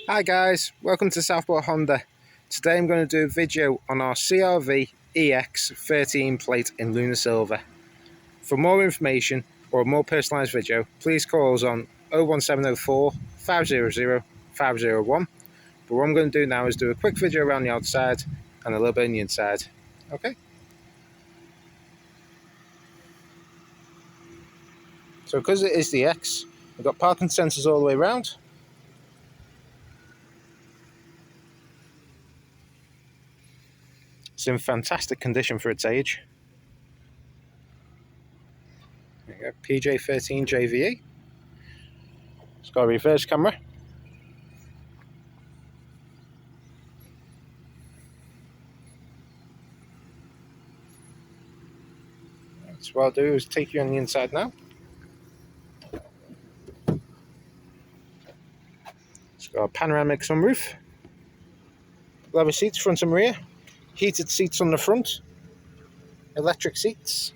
Hi guys, welcome to Southport Honda. Today I'm going to do a video on our CRV EX13 plate in Lunar Silver. For more information or a more personalised video, please call us on 01704 500 501. But what I'm going to do now is do a quick video around the outside and a little bit on the inside. Okay? So because it is the X, we've got parking sensors all the way around. It's in fantastic condition for its age. There you go, PJ13 JVE. It's got a reverse camera. So what I'll do is take you on the inside now. It's got a panoramic sunroof, leather seats front and rear, heated seats on the front, electric seats.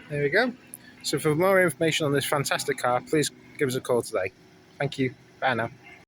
There we go. So for more information on this fantastic car, please give us a call today. Thank you. Bye now.